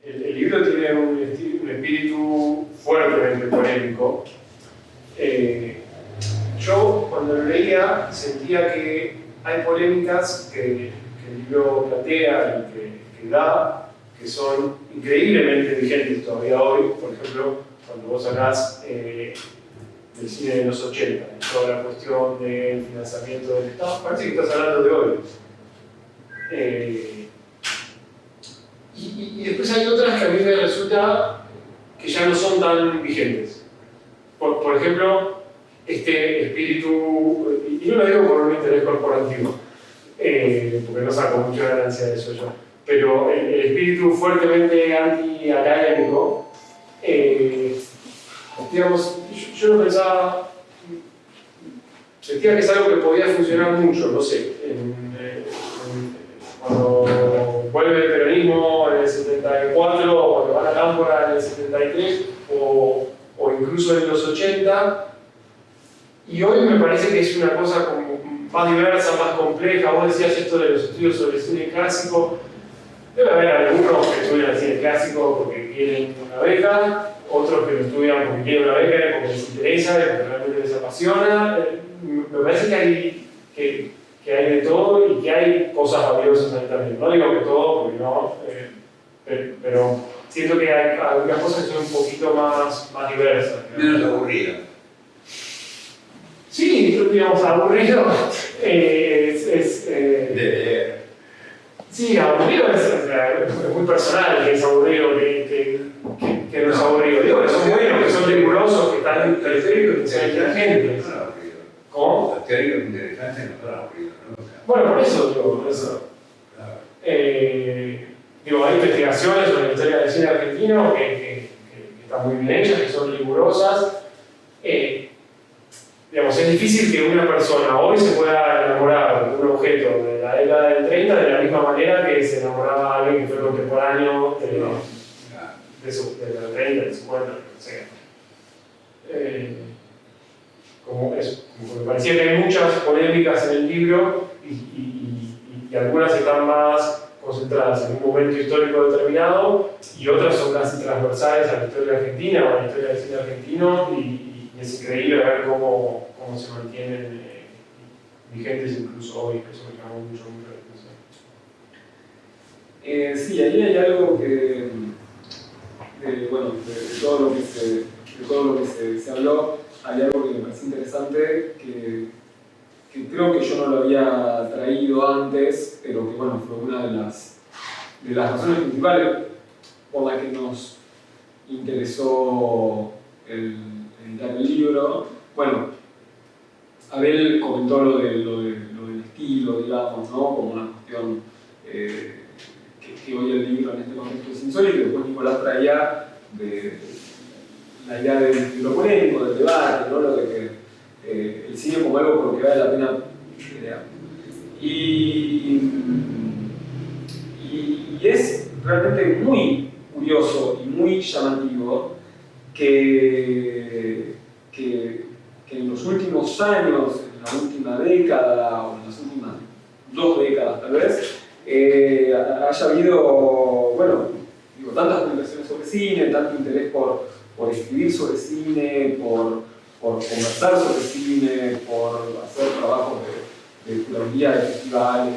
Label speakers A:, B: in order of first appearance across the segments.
A: el libro tiene un espíritu fuertemente polémico. Yo cuando lo leía sentía que hay polémicas que el libro plantea y que da, que son increíblemente vigentes todavía hoy. Por ejemplo, cuando vos hablás del cine de los 80, y toda la cuestión del financiamiento del Estado, parece que estás hablando de hoy. Y después hay otras que a mí me resulta que ya no son tan vigentes. Por ejemplo, este espíritu, y no lo digo por un interés corporativo, porque no saco mucha ganancia de eso yo, pero el espíritu fuertemente anti-académico, digamos, yo no pensaba, sentía que es algo que podía funcionar mucho, no sé, cuando vuelve el peronismo en el 74, o cuando van a Cámpora en el 73, o incluso en los 80, y hoy me parece que es una cosa como más diversa, más compleja. Vos decías esto de los estudios sobre el cine clásico. Debe haber algunos que estudian el cine clásico porque quieren una beca, otros que lo estudian porque quieren una beca y porque les interesa, y porque realmente les apasiona. Me parece que hay de todo y que hay cosas valiosas ahí también. No digo que todo, porque no, pero siento que hay algunas cosas que son un poquito más diversas.
B: Menos aburridas.
A: Sí, digamos, aburrido sí, aburrido es muy personal, que es aburrido, que no es aburrido. Digo que son buenos, que son rigurosos, que están periféricos, que son inteligentes. ¿Cómo?
B: Los teóricos interesantes no son aburridos, ¿no?
A: Bueno, por eso digo, eso. Digo, hay investigaciones sobre la historia del cine argentino que están muy bien hechas, que son rigurosas. Digamos, es difícil que una persona hoy se pueda enamorar de un objeto de la década del 30 de la misma manera que se enamoraba alguien que fue contemporáneo de los 30, del 50, lo que sea. Como me parecía que hay muchas polémicas en el libro y algunas están más concentradas en un momento histórico determinado y otras son casi transversales a la historia argentina o a la historia del cine argentino y es increíble ver cómo se mantienen vigentes incluso hoy, que eso me llamó mucho la atención.
C: Sí, ahí hay algo que, bueno, de todo lo que se habló, hay algo que me parece interesante, que creo que yo no lo había traído antes, pero que bueno, fue una de las razones principales por la que nos interesó editar el libro. Bueno, Abel comentó lo del estilo, digamos, ¿no? Como una cuestión que hoy el libro en este contexto es insólito, y después Nicolás traía de la idea del libro polémico, del debate, ¿no? Lo de que el cine como algo por lo que vale la pena crear. Y es realmente muy curioso y muy llamativo que en los últimos años, en la última década o en las últimas 2 décadas tal vez, haya habido, bueno, digo, tantas publicaciones sobre cine, tanto interés por escribir sobre cine, por conversar sobre cine, por hacer trabajos de curaduría de festivales,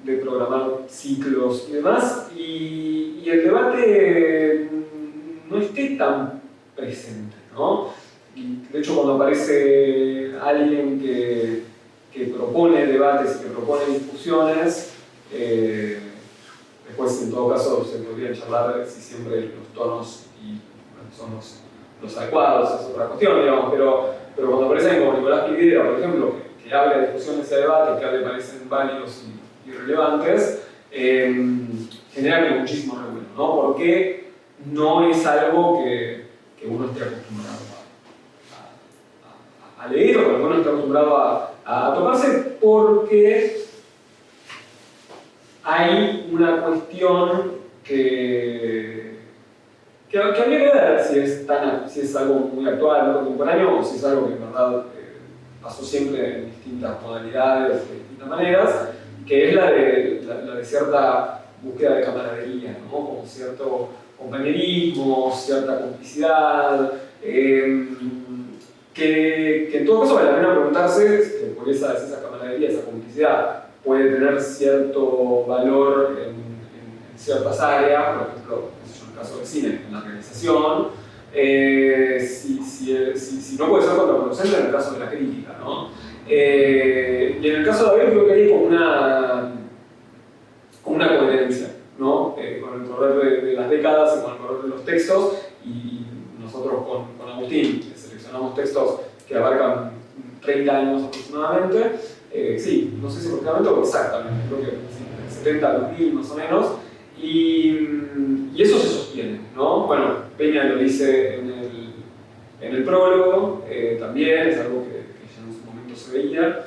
C: de programar ciclos y demás, y el debate no esté tan presente, ¿no? Y de hecho, cuando aparece alguien que propone debates y que propone discusiones, después en todo caso se podría charlar si siempre los tonos son los adecuados, es otra cuestión, digamos, pero cuando aparece alguien como Nicolás Piedra, por ejemplo, que abre a discusiones y a debates que a él le parecen válidos y relevantes, genera muchísimo revuelo, ¿no? Porque no es algo que uno esté acostumbrado a leer o que uno esté acostumbrado a tomarse, porque hay una cuestión que habría que ver si es algo muy actual, muy contemporáneo, o si es algo que en verdad pasó siempre en distintas modalidades, de distintas maneras, que es la de cierta búsqueda de camaradería, ¿no? Como cierto compañerismo, cierta complicidad, que en todo caso vale la pena preguntarse, porque esa camaradería, esa complicidad puede tener cierto valor en ciertas áreas, por ejemplo, en el caso del cine, en la realización, si no puede ser contraproducente en el caso de la crítica, ¿no? Y en el caso de Abel creo que hay como una coherencia, ¿no? Con el correr de las décadas y con el correr de los textos, y nosotros con Agustín seleccionamos textos que abarcan 30 años aproximadamente, sí, no sé si aproximadamente o exactamente, creo que sí, 70 a 2000 más o menos, y eso se sostiene, ¿no? Bueno, Peña lo dice en el prólogo, también es algo que ya en su momento se veía,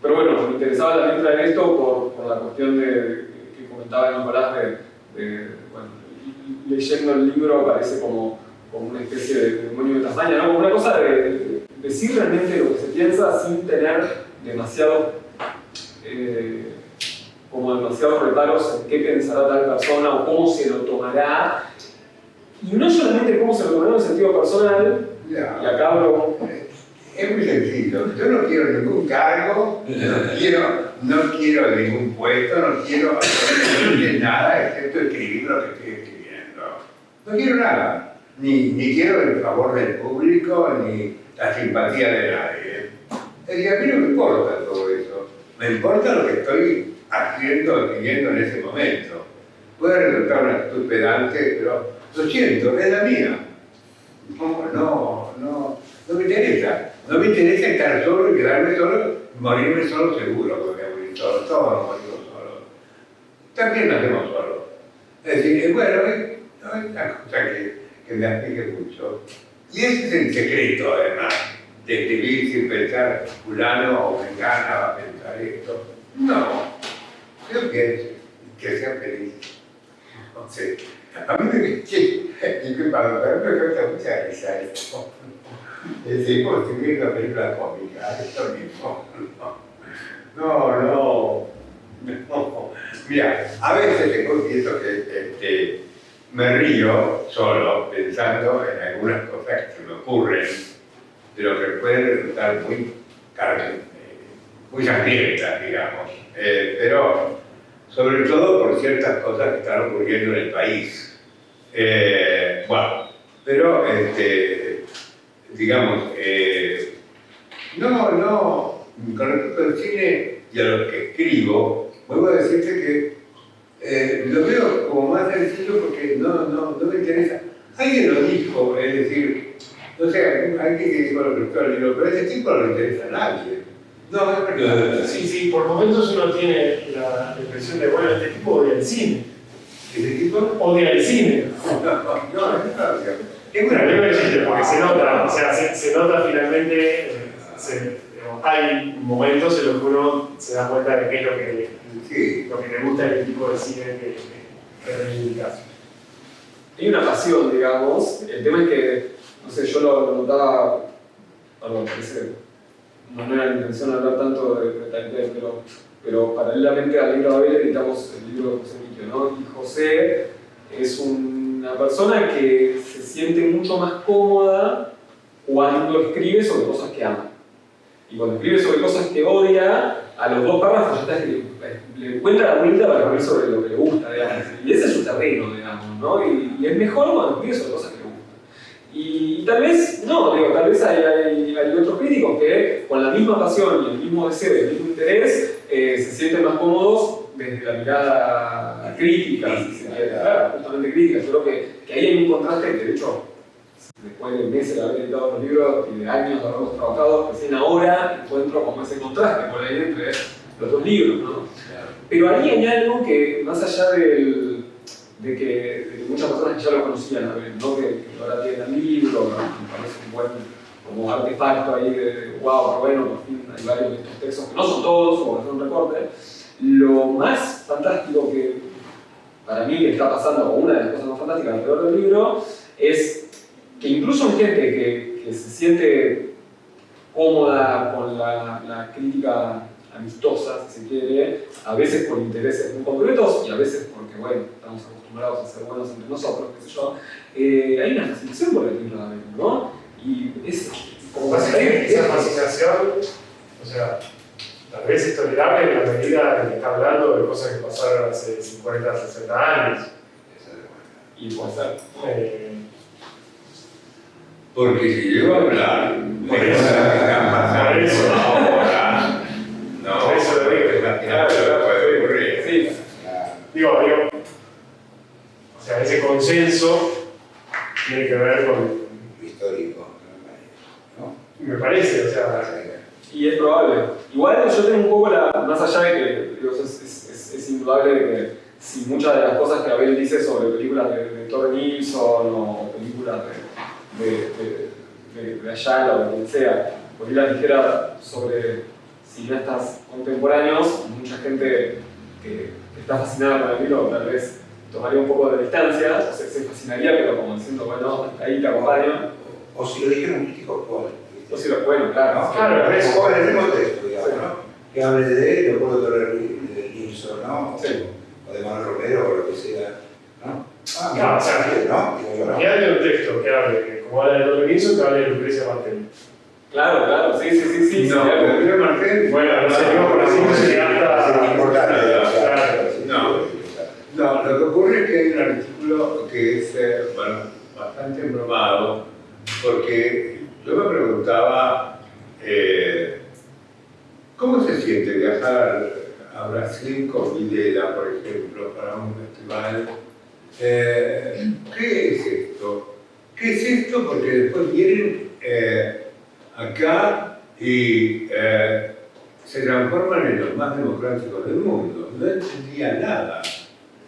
C: pero bueno, me interesaba también traer esto por la cuestión que comentaba Nicolás bueno, leyendo el libro parece como una especie de demonio de Tasmania, ¿no? Como una cosa de decir realmente lo que se piensa sin tener demasiados reparos en qué pensará tal persona o cómo se lo tomará. Y no solamente cómo se lo tomará en el sentido personal, y acá hablo.
B: Es muy sencillo. Yo no quiero ningún cargo, no quiero ningún puesto, no quiero absolutamente nada excepto escribir lo que estoy escribiendo. No quiero nada. Ni quiero el favor del público, ni la simpatía de nadie. Es decir, a mí no me importa todo eso. Me importa lo que estoy haciendo, escribiendo en ese momento. Puede resultar una actitud pedante, pero lo siento, es la mía. No me interesa. No me interesa estar solo y quedarme solo, morirme solo seguro, porque me morir solo. Todos nos morimos solos. También nacemos solos. Es decir, bueno, es una cosa que me aflige mucho. Y ese es el secreto, además, de escribir sin pensar, fulano o mengana va a pensar esto. No, yo pienso que sea feliz. No sé. A mí me causa mucha risa esto. Es decir, como si hubiera una película cómica, esto mismo. No. Mira, a veces te confieso que me río solo pensando en algunas cosas que se me ocurren, pero que pueden resultar muy sangrientas, digamos. Pero sobre todo por ciertas cosas que están ocurriendo en el país. Bueno, pero digamos, con respecto al cine y a lo que escribo, vuelvo a decirte que lo veo como más sencillo porque no me interesa. Alguien lo dijo, es decir, no sé, alguien que dijo lo respecto al libro, pero ese tipo no le interesa a nadie. No, es verdad.
A: Sí, por momentos uno tiene la impresión de, bueno, este tipo odia el cine.
B: ¿Ese tipo?
A: Odia el cine.
B: No, es claro.
A: Es una leve chiste, porque se nota, o sea, se nota finalmente, hay momentos en los que uno se da cuenta de qué es lo que le gusta el tipo de cine que reivindicas.
C: Hay una pasión, digamos. El tema es que, no sé, yo lo notaba, perdón, no era la intención hablar tanto de Taipei, pero paralelamente al libro de Abel editamos el libro de José Miquio, ¿no? Y José es una persona que se siente mucho más cómoda cuando escribe sobre cosas que ama. Y cuando escribe sobre cosas que odia, a los 2 párrafos ya está le encuentra la vuelta para escribir sobre lo que le gusta, digamos. Y ese es su terreno, digamos, ¿no? Y es mejor cuando escribe sobre cosas que le gustan. Y tal vez, tal vez hay otros críticos que con la misma pasión y el mismo deseo y el mismo interés se sienten más cómodos desde la mirada crítica, justamente crítica. Yo creo que ahí hay un contraste que, de hecho, después de meses de haber editado los libros y de años de haberlos trabajado, recién ahora encuentro como ese contraste por ahí entre los 2 libros, ¿no? Pero ahí hay algo que, más allá de que muchas personas ya lo conocían, ¿no? que ahora tienen el libro, ¿no? Me parece un buen como artefacto ahí de wow, pero bueno, por fin hay varios de estos textos, que no son todos, como que son un recorte. Lo más fantástico que para mí que está pasando, o una de las cosas más fantásticas alrededor del libro, es que incluso en gente que se siente cómoda con la crítica amistosa, si se quiere, a veces por intereses muy concretos y a veces porque, bueno, estamos acostumbrados a ser buenos entre nosotros, qué sé yo, hay una fascinación por el libro de Abel, ¿no? Y es como
A: Básicamente esa fascinación, o sea, tal vez es tolerable en la medida en que está hablando de cosas que pasaron hace 50, 60 años.
C: y puede ser.
B: Porque si yo hablar de
A: Por
B: cosas
A: eso.
B: que están pasando
A: Por eso.
B: ahora, no,
A: Por eso lo digo.
B: imagínate lo que puede ocurrir.
C: Sí,
A: Digo, o sea, ese consenso tiene que ver con,
B: Histórico, ¿no?
A: me parece, o sea,
C: y es probable. Igual yo tengo un poco más allá de que digo, es indudable de que si muchas de las cosas que Abel dice sobre películas de Torre Nilsson o películas de Ayala o de quien sea, por ahí las dijera sobre cineastas contemporáneos, mucha gente que está fascinada con el libro tal vez tomaría un poco de distancia, o sea, se fascinaría, pero como diciendo, bueno, hasta ahí te acompaño.
D: O si lo dijera un crítico actual.
C: O si lo bueno, claro.
D: ¿No?
A: Claro, es-
D: O en el mismo texto, digamos,
C: Sí.
D: ¿no? Que hable de Leopoldo Torres de Nilsson, ¿no?
C: Sí.
D: O de Manuel Romero o lo que sea, ¿no?
A: Claro,
D: mira,
A: o sea,
D: ¿no? Digo yo, ¿no?
A: imagínate un texto que hable, como habla de Torre Nilsson, que hable de Lucrecia Martel.
C: Claro, sí.
B: No,
C: sería como-
B: pero Martel,
A: Bueno, no sé, digo, por decir un cineasta.
D: Es importante, o sea,
A: Claro.
D: sí,
B: No.
D: sí,
B: no, lo que ocurre es que hay un artículo que es bueno, bastante embromado, porque yo me preguntaba ¿cómo se siente viajar a Brasil con Videla, por ejemplo, para un festival? ¿Qué es esto? ¿Qué es esto? Porque después vienen acá y se transforman en los más democráticos del mundo. No entendía nada.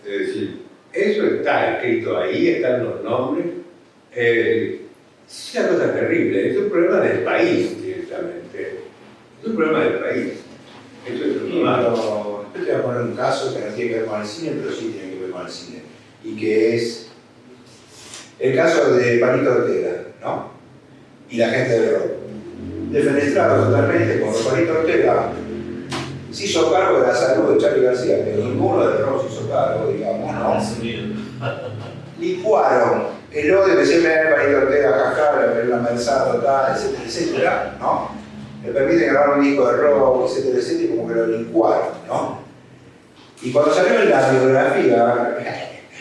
B: Es decir, eso está escrito ahí, están los nombres. Es una cosa terrible, es un problema del país directamente. Es un problema del país. Eso es
D: Sí,
B: lo malo.
D: pero yo te voy a poner un caso que no tiene que ver con el cine, pero sí tiene que ver con el cine. Y que es el caso de Palito Ortega, ¿no? Y la gente de rock. Defenestrado totalmente cuando Palito Ortega se hizo cargo de la salud de Charly García, que ninguno de rock se hizo cargo, digamos, ¿no? Licuaron el odio que siempre hay Palito Ortega, jajar, la Mersado, tal, etcétera, etcétera, ¿no? Le permiten grabar un disco de rock, etcétera, etcétera, y como que lo licuaron, ¿no? Y cuando salió la biografía,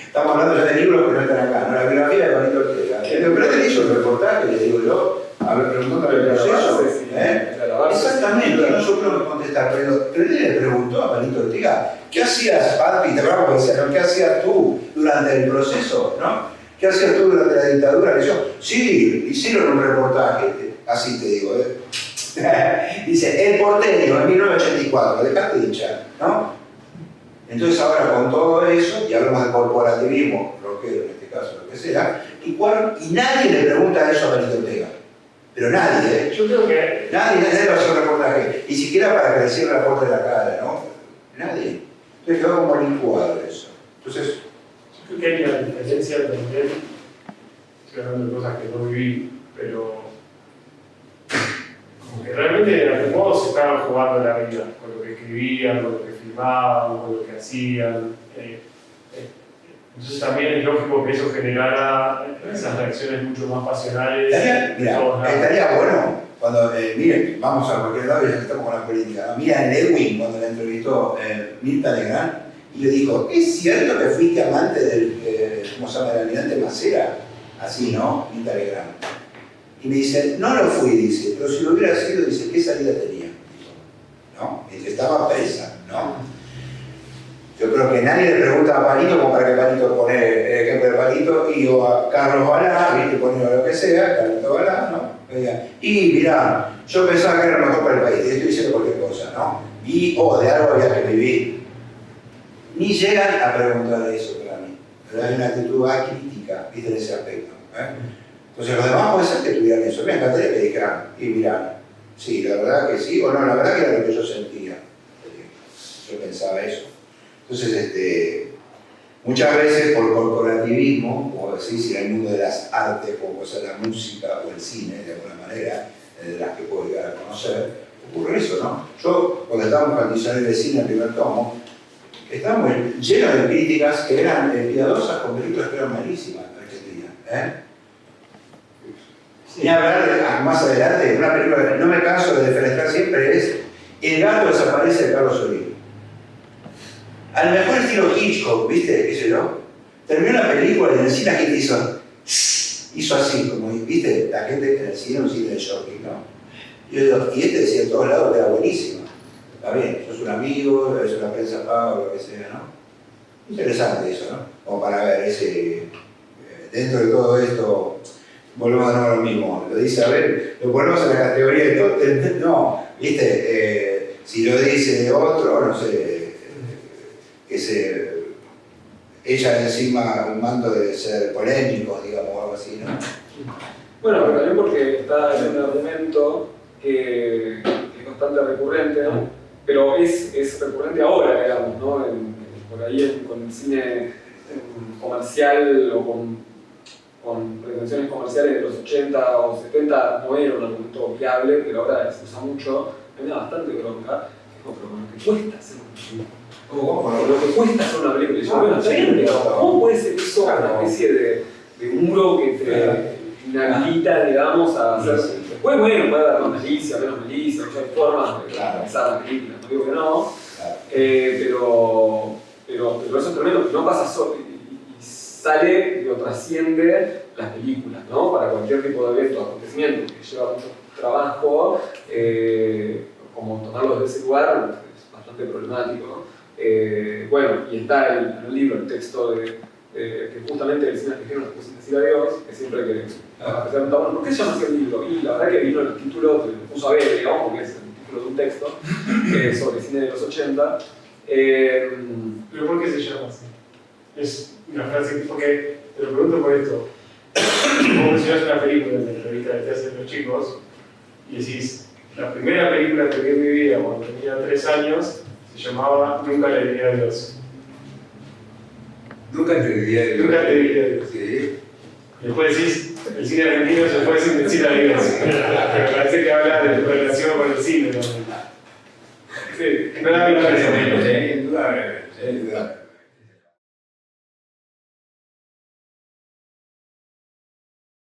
D: estamos hablando ya de libros que no están acá, ¿no? La biografía de Palito Ortega. Pero él hizo el reportaje, le digo yo, a ver, preguntando el proceso, ¿eh? Exactamente, no yo creo que contestar, pero él le preguntó a Palito Ortega, ¿qué hacías, papi? Te bravo, decía, ¿no? ¿Qué hacías tú durante el proceso, no? ¿Qué hacías tú durante la dictadura? Le dijo, sí, hicieron un reportaje, así te digo, ¿eh? Dice, El Porteño, en 1984, dejaste de hinchar, ¿no? Entonces ahora con todo eso, y hablamos de corporativismo, rockero en este caso, lo que sea, y nadie le pregunta eso a Palito Ortega. Pero nadie, ¿eh?
A: Yo creo que
D: Nadie va a hacer un reportaje, ni siquiera para que le cierre la puerta de la cara, ¿no? Nadie. Entonces quedó como licuado eso. Entonces,
A: yo creo que hay una diferencia también, estoy hablando de cosas que no viví, pero como que realmente de algún modo se estaban jugando la vida, con lo que escribían, con lo que filmaban, con lo que hacían. Entonces también es lógico que eso generara esas reacciones mucho más pasionales. de todos lados.
D: estaría bueno cuando, miren, vamos a cualquier lado y ya que estamos con la política. Mira, Lewin, cuando le entrevistó Mirta Legrand, y le dijo, ¿es cierto que fuiste amante del, ¿cómo se llama?, del almirante Macera? Así, ¿no? Mirta Legrand. Y me dice, no lo fui, dice, pero si lo hubiera sido, dice, ¿qué salida tenía? Dijo, ¿no? Dice, estaba presa, ¿no? Yo creo que nadie le pregunta a Palito como para que Palito pone el ejemplo de Palito y o a Carlos Balá, ¿viste? Pone lo que sea, Carlito Balá, ¿no? Diga, y mirá, yo pensaba que era lo mejor para el país, te estoy diciendo cualquier cosa, ¿no? Y de algo había que vivir. Ni llegan a preguntar eso para mí. Pero hay una actitud acrítica, ¿viste? En ese aspecto. Entonces los demás puede ser que tuvieran eso. Me encantaría que dijeran, y mirá, sí, la verdad que sí, o no, la verdad que era lo que yo sentía. Yo pensaba eso. Entonces, muchas veces por corporativismo, o decir, en el mundo de las artes, como puede ser la música o el cine, de alguna manera, de las que puedo llegar a conocer, ocurre eso, ¿no? Yo, cuando estábamos con el diccionario de cine, el primer tomo, estábamos llenos de críticas que eran piadosas con películas que eran malísimas en Argentina. Ni hablar más adelante, una película que no me canso de defenestrar siempre es El gato desaparece de Carlos Olivo. A lo mejor estilo Hitchcock, ¿viste? ¿Qué sé yo? Terminó la película y en el cine la gente hizo así, como, ¿viste? La gente en el cine, un cine de shopping, ¿no? Yo digo, y este decía en todos lados que era buenísimo. Está bien, sos un amigo, es una prensa paga o lo que sea, ¿no? Interesante eso, ¿no? Como para ver ese, dentro de todo esto, volvemos a nuevo a lo mismo. Lo dice, a ver, lo ponemos en la categoría de todo, no, ¿viste? Si lo dice otro, no sé, que se ella encima un mando de ser polémico, digamos, o algo así, ¿no?
C: Bueno, pero también porque está en un argumento que es bastante recurrente, ¿no? Pero es recurrente ahora, digamos, ¿no? Por ahí con el cine comercial o con pretensiones comerciales de los 80 o 70 no era un argumento viable, pero ahora se usa mucho. A mí me da bastante bronca, pero con lo que cuesta hacer una película. Con lo que cuesta hacer una película. Y yo, bueno, está bien, pero ¿cómo puede ser eso una especie de muro que te inhabilita, digamos, a hacer? Después, bueno, puede haber más malicia, menos malicia, muchas formas de realizar la película, no digo que no, pero eso es tremendo, que no pasa solo y sale, digo, trasciende las películas, ¿no? Para cualquier tipo de evento, acontecimiento que lleva mucho trabajo, como tomarlo desde ese lugar es bastante problemático, ¿no? Bueno, y está en el libro el texto que justamente el cine argentino nos puso a decir adiós, que siempre que preguntamos, ¿por qué se llama así el libro? Y la verdad que vino el título, lo puso a ver, digamos, porque es el título de un texto sobre cine de los 80.
A: ¿Pero por qué se llama así? Es una frase, porque te lo pregunto por esto. Vos mencionás una película en la revista de Te hacen los chicos y decís, la primera película que vi en mi vida cuando tenía 3 años se llamaba Nunca le diré adiós.
B: Nunca te diría de
A: Nunca te diré adiós.
B: Sí.
A: Y después decís, el cine argentino se fue sin decir adiós. Pero parece que habla de tu relación con el cine también. Sí, no la vi.
B: Indudablemente.